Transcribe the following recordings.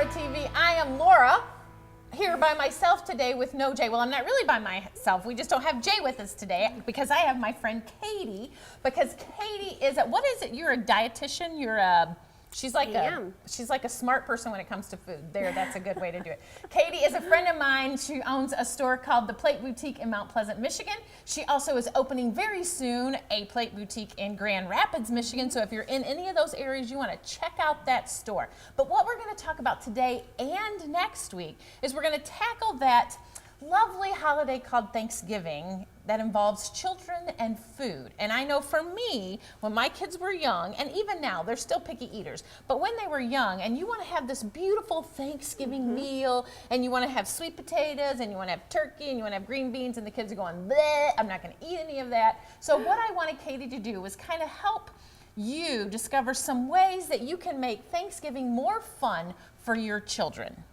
Laura TV. I am Laura, here by myself today with no Jay. Well, I'm not really by myself. We just don't have Jay with us today because I have my friend Katie. Because Katie is what is it? You're a dietitian. She's like a smart person when it comes to food. That's a good way to do it. Katie is a friend of mine. She owns a store called The Plate Boutique in Mount Pleasant, Michigan. She also is opening very soon a Plate Boutique in Grand Rapids, Michigan. So if you're in any of those areas, you want to check out that store. But what we're going to talk about today and next week is we're going to tackle that lovely holiday called Thanksgiving that involves children and food. And I know for me, when my kids were young, and even now, they're still picky eaters, but when they were young, and you want to have this beautiful Thanksgiving meal, and you want to have sweet potatoes, and you want to have turkey, and you want to have green beans, and the kids are going, bleh, I'm not going to eat any of that. So what I wanted Katie to do was kind of help you discover some ways that you can make Thanksgiving more fun for your children.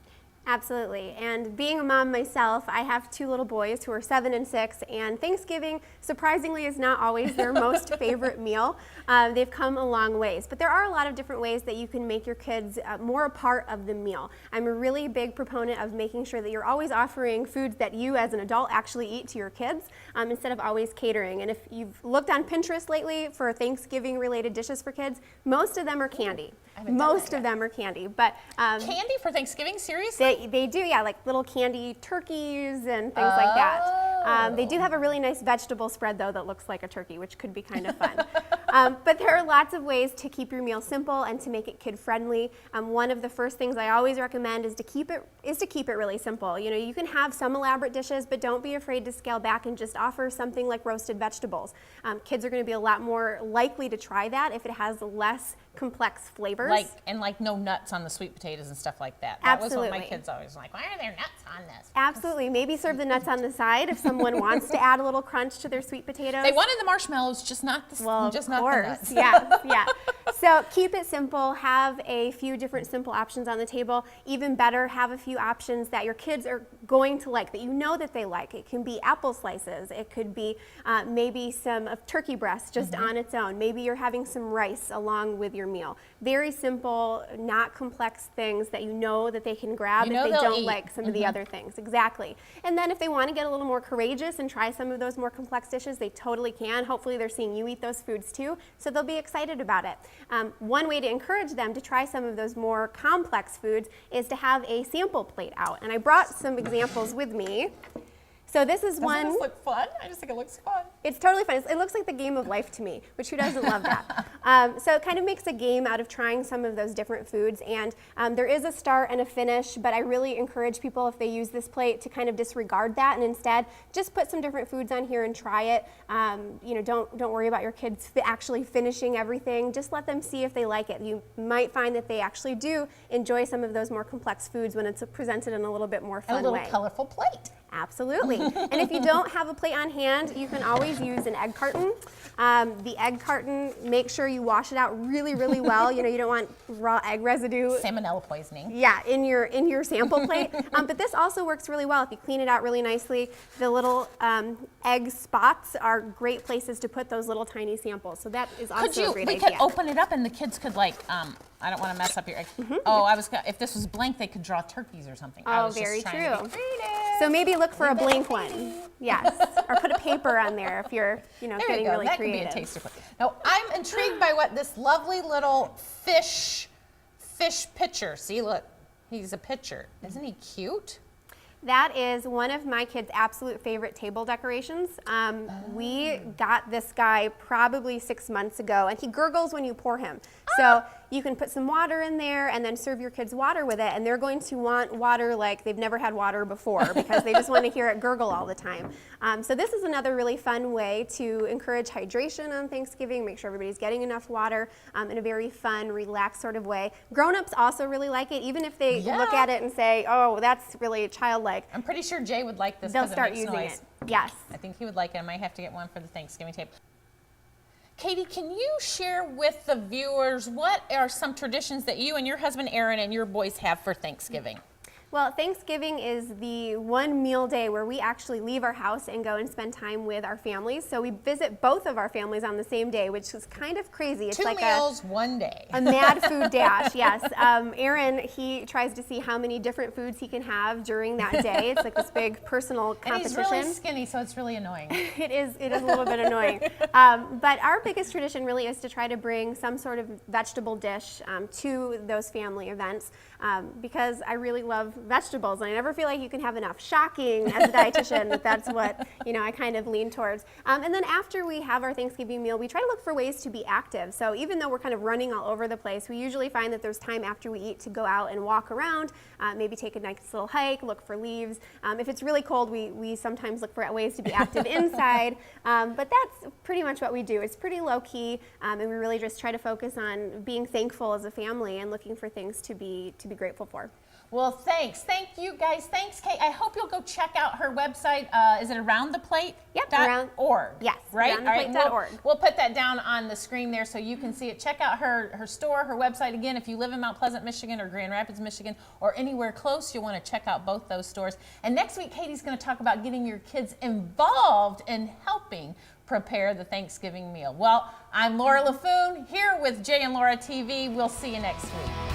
Absolutely. And being a mom myself, I have two little boys who are 7 and 6, and Thanksgiving, surprisingly, is not always their most favorite meal. They've come a long ways. But there are a lot of different ways that you can make your kids more a part of the meal. I'm a really big proponent of making sure that you're always offering foods that you as an adult actually eat to your kids instead of always catering. And if you've looked on Pinterest lately for Thanksgiving-related dishes for kids, most of them are candy. Most of them are candy. But candy for Thanksgiving? Seriously? They do, yeah, like little candy turkeys and things like that. They do have a really nice vegetable spread, though, that looks like a turkey, which could be kind of fun. But there are lots of ways to keep your meal simple and to make it kid-friendly. One of the first things I always recommend is to keep it really simple. You know, you can have some elaborate dishes, but don't be afraid to scale back and just offer something like roasted vegetables. Kids are going to be a lot more likely to try that if it has less complex flavors. Like no nuts on the sweet potatoes and stuff like that. Absolutely. That was what my kids always like, why are there nuts on this? Absolutely. Maybe serve the nuts on the side if someone wants to add a little crunch to their sweet potatoes. They wanted the marshmallows, just not the nuts. Yeah. So keep it simple. Have a few different simple options on the table. Even better, have a few options that your kids are going to like, that you know that they like. It can be apple slices. It could be maybe some of turkey breast just on its own. Maybe you're having some rice along with your meal. Very simple, not complex things that you know that they can grab if they don't like some of the other things. Exactly. And then if they want to get a little more courageous and try some of those more complex dishes, they totally can. Hopefully they're seeing you eat those foods too, so they'll be excited about it. One way to encourage them to try some of those more complex foods is to have a sample plate out. And I brought some examples with me. So this is one. Doesn't this look fun? I just think it looks fun. It's totally fun. It looks like the game of life to me, which who doesn't love that? So it kind of makes a game out of trying some of those different foods. And there is a start and a finish, but I really encourage people, if they use this plate, to kind of disregard that and instead just put some different foods on here and try it. You know, don't worry about your kids actually finishing everything. Just let them see if they like it. You might find that they actually do enjoy some of those more complex foods when it's presented in a little bit more fun way. A little colorful plate. Absolutely. And if you don't have a plate on hand, you can always use an egg carton. The egg carton, make sure you wash it out really, really well. You know, you don't want raw egg residue. Salmonella poisoning. Yeah, in your sample plate. But this also works really well if you clean it out really nicely. The little egg spots are great places to put those little tiny samples. So that is also a great idea. We could open it up and the kids could I don't want to mess up your egg. If this was blank, they could draw turkeys or something. Oh, very true. So maybe look for a blank one. Yes. Or put a paper on there if you're, getting really creative. That could be a taster plate. Now, I'm intrigued by what this lovely little fish pitcher. See, look, he's a pitcher. Isn't he cute? That is one of my kids' absolute favorite table decorations. We got this guy probably 6 months ago, and he gurgles when you pour him. So you can put some water in there and then serve your kids water with it, and they're going to want water like they've never had water before because they just want to hear it gurgle all the time. So this is another really fun way to encourage hydration on Thanksgiving, make sure everybody's getting enough water in a very fun, relaxed sort of way. Grown-ups also really like it, even if they look at it and say, oh, that's really childlike. I'm pretty sure Jay would like this. They'll start using it. Yes. I think he would like it. I might have to get one for the Thanksgiving table. Katie, can you share with the viewers what are some traditions that you and your husband Aaron and your boys have for Thanksgiving? Well, Thanksgiving is the one meal day where we actually leave our house and go and spend time with our families. So we visit both of our families on the same day, which is kind of crazy. It's Two like meals, one day. a mad food dash, yes. Aaron, he tries to see how many different foods he can have during that day. It's like this big personal competition. And he's really skinny, so it's really annoying. It is a little bit annoying. But our biggest tradition really is to try to bring some sort of vegetable dish to those family events because I really love vegetables and I never feel like you can have enough. Shocking as a dietitian, that's what I kind of lean towards. And then after we have our Thanksgiving meal, we try to look for ways to be active. So even though we're kind of running all over the place, we usually find that there's time after we eat to go out and walk around, maybe take a nice little hike, look for leaves. If it's really cold, we sometimes look for ways to be active inside. But that's pretty much what we do. It's pretty low key, and we really just try to focus on being thankful as a family and looking for things to be grateful for. Well, thanks. Thank you, guys. Thanks, Kate. I hope you'll go check out her website. Is it aroundtheplate.org? Yep, yes, right? aroundtheplate.org. We'll put that down on the screen there so you can see it. Check out her store, her website. Again, if you live in Mount Pleasant, Michigan, or Grand Rapids, Michigan, or anywhere close, you'll want to check out both those stores. And next week, Katie's going to talk about getting your kids involved in helping prepare the Thanksgiving meal. Well, I'm Laura Laffoon here with Jay and Laura TV. We'll see you next week.